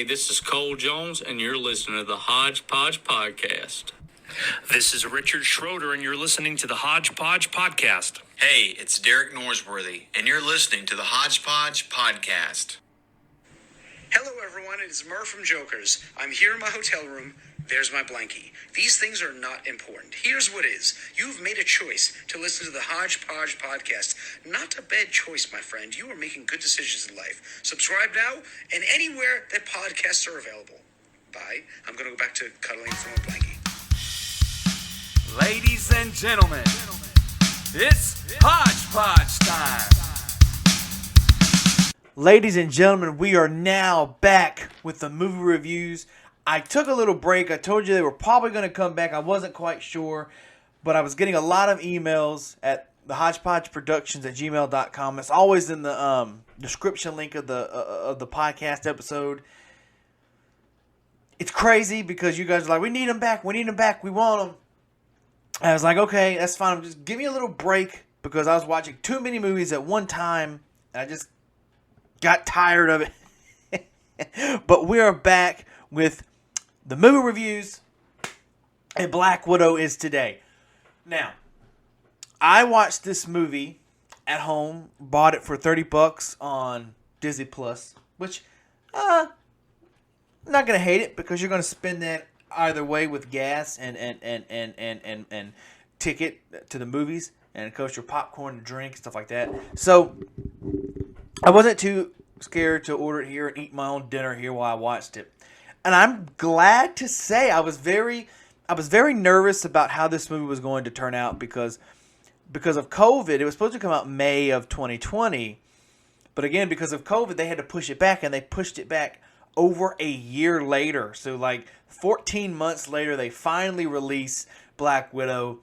Hey, this is Cole Jones, and you're listening to the Hodgepodge Podcast. This is Richard Schroeder, and you're listening to the Hodgepodge Podcast. Hey, it's Derek Norsworthy, and you're listening to the Hodgepodge Podcast. Hello, everyone. It's Murr from Jokers. I'm here in my hotel room. There's my blankie. These things are not important. Here's what is. You've made a choice to listen to the Hodgepodge Podcast. Not a bad choice, my friend. You are making good decisions in life. Subscribe now and anywhere that podcasts are available. Bye. I'm going to go back to cuddling from a blankie. Ladies and gentlemen, it's Hodgepodge time. Ladies and gentlemen, we are now back with the movie reviews. I took a little break. I told you they were probably going to come back. I wasn't quite sure, but I was getting a lot of emails at the hodgepodgeproductions@gmail.com. It's always in the description link of the podcast episode. It's crazy because you guys are like, we need them back. We need them back. We want them. I was like, okay, that's fine. Just give me a little break because I was watching too many movies at one time. And I just got tired of it. But we are back with the movie reviews, and Black Widow is today. Now, I watched this movie at home, bought it for $30 on Disney Plus, which I'm not gonna hate it because you're gonna spend that either way with gas and ticket to the movies, and of course your popcorn and drink, stuff like that. So I wasn't too scared to order it here and eat my own dinner here while I watched it. And I'm glad to say I was very nervous about how this movie was going to turn out because of COVID. It was supposed to come out May of 2020. But again, because of COVID, they had to push it back, and they pushed it back over a year later. So like 14 months later, they finally released Black Widow.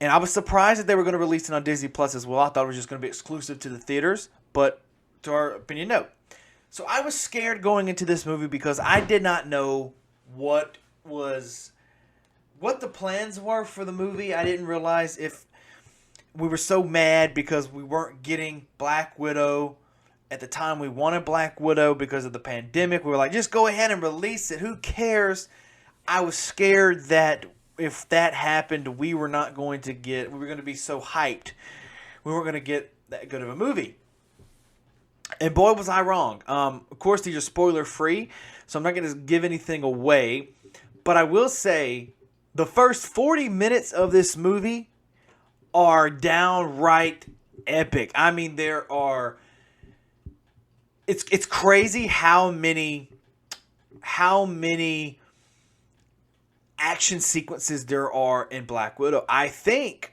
And I was surprised that they were going to release it on Disney Plus as well. I thought it was just going to be exclusive to the theaters. But to our opinion, no. So I was scared going into this movie because I did not know what the plans were for the movie. I didn't realize if we were so mad because we weren't getting Black Widow at the time we wanted Black Widow because of the pandemic. We were like, just go ahead and release it. Who cares? I was scared that if that happened, we were going to be so hyped. We weren't going to get that good of a movie. And boy, was I wrong. Of course, these are spoiler-free, so I'm not going to give anything away. But I will say, the first 40 minutes of this movie are downright epic. I mean, it's crazy how many action sequences there are in Black Widow. I think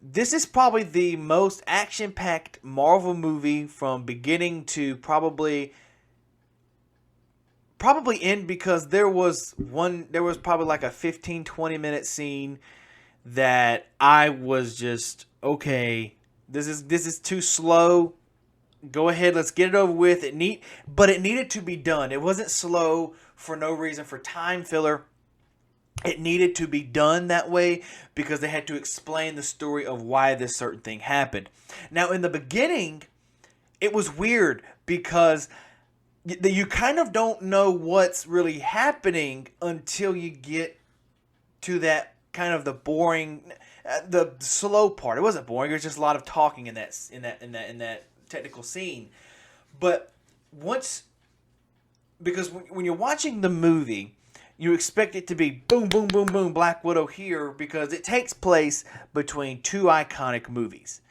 this is probably the most action-packed Marvel movie from beginning to probably end, because there was probably like a 15-20 minute scene that I was just, okay, this is too slow. Go ahead, let's get it over with. But it needed to be done. It wasn't slow for no reason, for time filler. It needed to be done that way because they had to explain the story of why this certain thing happened. Now, in the beginning, it was weird because you kind of don't know what's really happening until you get to that kind of the boring, the slow part. It wasn't boring. It was just a lot of talking in that technical scene. But because when you're watching the movie, you expect it to be boom, boom, boom, boom, Black Widow here, because it takes place between two iconic movies.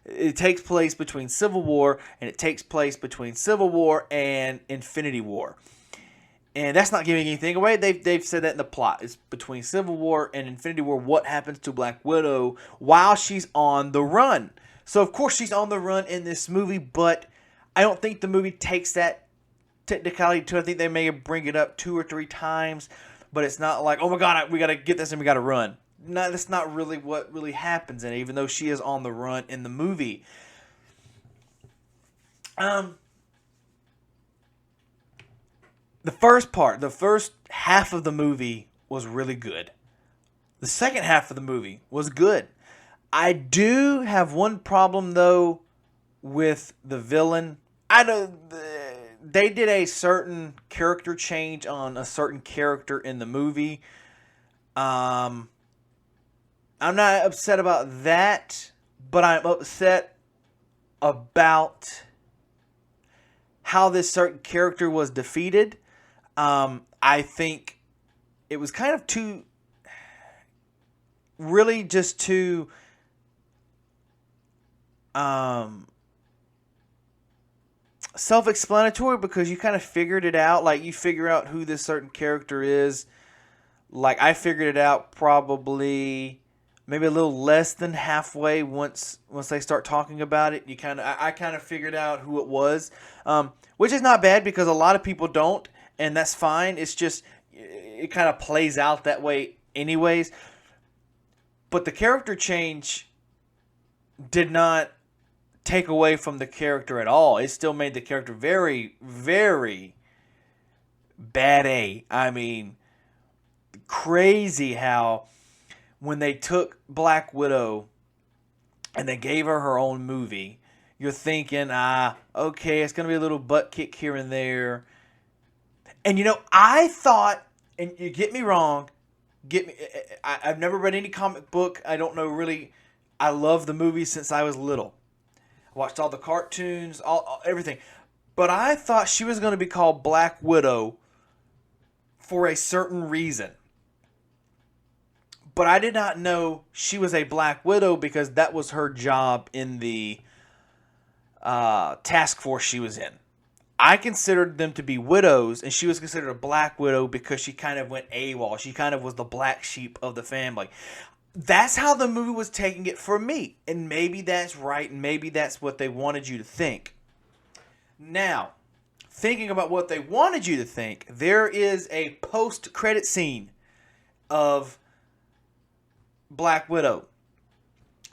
It takes place between Civil War, and it takes place between Civil War and Infinity War. And that's not giving anything away. They've said that in the plot. It's between Civil War and Infinity War, what happens to Black Widow while she's on the run. So, of course, she's on the run in this movie, but I don't think the movie takes that technicality to it. I think they may bring it up 2 or 3 times, but it's not like, oh my God, we got to get this and we got to run. No, that's not really what really happens in it, even though she is on the run in the movie. The first half of the movie was really good. The second half of the movie was good. I do have one problem, though, with the villain. they did a certain character change on a certain character in the movie. I'm not upset about that, but I'm upset about how this certain character was defeated. I think it was kind of too, really just too, self-explanatory, because you kind of figured it out. Like, you figure out who this certain character is. Like, I figured it out probably maybe a little less than halfway once they start talking about it. I kind of figured out who it was, which is not bad because a lot of people don't, and that's fine. It's just it kind of plays out that way anyways. But the character change did not take away from the character at all. It still made the character very, very bad. I mean, crazy how when they took Black Widow and they gave her her own movie, you're thinking, okay, it's going to be a little butt kick here and there. And, I thought, and you get me wrong, I've never read any comic book. I don't know really. I love the movie since I was little. I watched all the cartoons, everything. But I thought she was going to be called Black Widow for a certain reason. But I did not know she was a Black Widow because that was her job in the task force she was in. I considered them to be widows, and she was considered a Black Widow because she kind of went AWOL. She kind of was the black sheep of the family. That's how the movie was taking it for me. And maybe that's right, and maybe that's what they wanted you to think. Now, thinking about what they wanted you to think, there is a post-credit scene of Black Widow.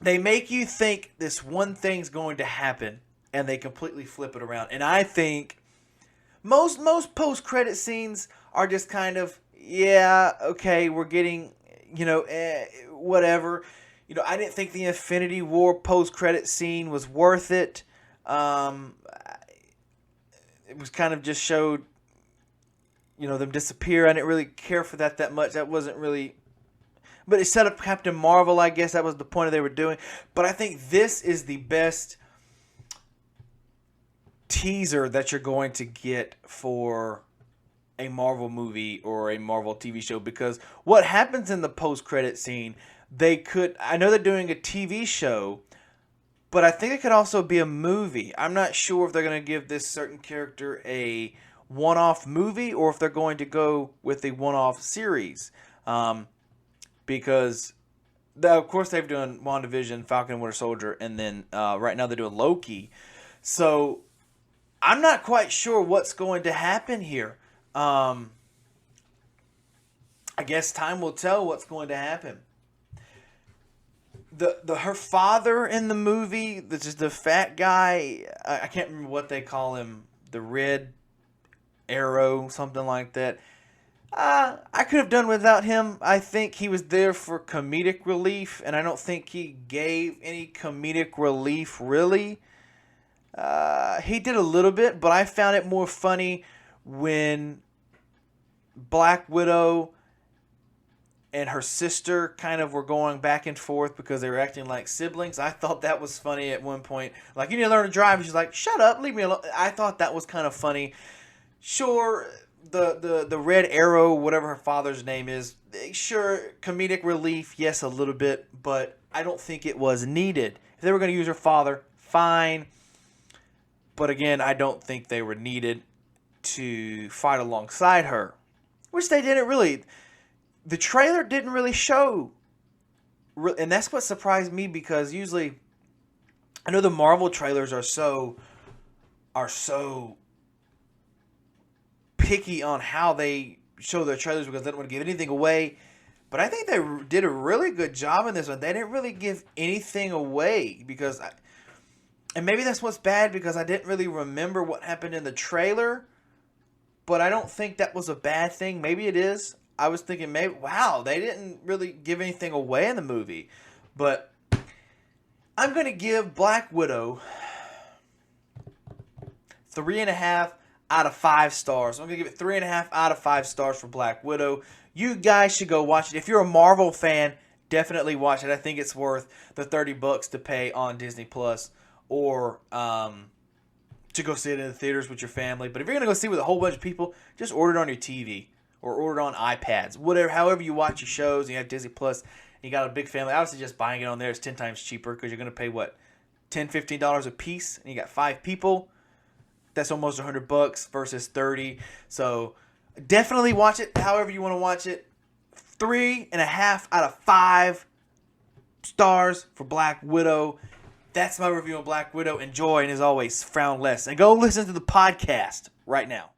They make you think this one thing's going to happen, and they completely flip it around. And I think most post-credit scenes are just kind of, yeah, okay, we're getting, whatever. I didn't think the Infinity War post-credit scene was worth it. It was kind of just showed, them disappear. I didn't really care for that much. That wasn't really... But it set up Captain Marvel, I guess. That was the point they were doing. But I think this is the best teaser that you're going to get for a Marvel movie or a Marvel TV show, because what happens in the post-credit scene, I know they're doing a TV show, but I think it could also be a movie. I'm not sure if they're going to give this certain character a one-off movie or if they're going to go with a one-off series. Because, of course, they've done WandaVision, Falcon and Winter Soldier, and then right now they're doing Loki. So I'm not quite sure what's going to happen here. I guess time will tell what's going to happen. Her father in the movie, which is the fat guy, I can't remember what they call him, the Red Arrow, something like that. I could have done without him. I think he was there for comedic relief, and I don't think he gave any comedic relief, really. He did a little bit, but I found it more funny when Black Widow and her sister kind of were going back and forth because they were acting like siblings. I thought that was funny at one point. Like, you need to learn to drive. And she's like, shut up, leave me alone. I thought that was kind of funny. Sure, the Red Arrow, whatever her father's name is, sure, comedic relief, yes, a little bit, but I don't think it was needed. If they were going to use her father, fine. But again, I don't think they were needed to fight alongside her, which they didn't really. The trailer didn't really show, and that's what surprised me, because usually, I know the Marvel trailers are so picky on how they show their trailers because they don't want to give anything away. But I think they did a really good job in this one. They didn't really give anything away and maybe that's what's bad, because I didn't really remember what happened in the trailer. But I don't think that was a bad thing. Maybe it is. I was thinking, maybe, wow, they didn't really give anything away in the movie. But I'm going to give Black Widow 3.5 out of 5 stars. I'm going to give it 3.5 out of 5 stars for Black Widow. You guys should go watch it. If you're a Marvel fan, definitely watch it. I think it's worth the $30 to pay on Disney Plus, or to go see it in the theaters with your family. But if you're going to go see it with a whole bunch of people, just order it on your TV or order it on iPads. Whatever, however you watch your shows, and you have Disney Plus, and you got a big family. I would suggest buying it on there. It's 10 times cheaper because you're going to pay, what, $10, $15 a piece, and you got 5 people. That's almost $100 versus 30. So definitely watch it however you want to watch it. 3.5 out of 5 stars for Black Widow. That's my review of Black Widow. Enjoy, and as always, frown less. And go listen to the podcast right now.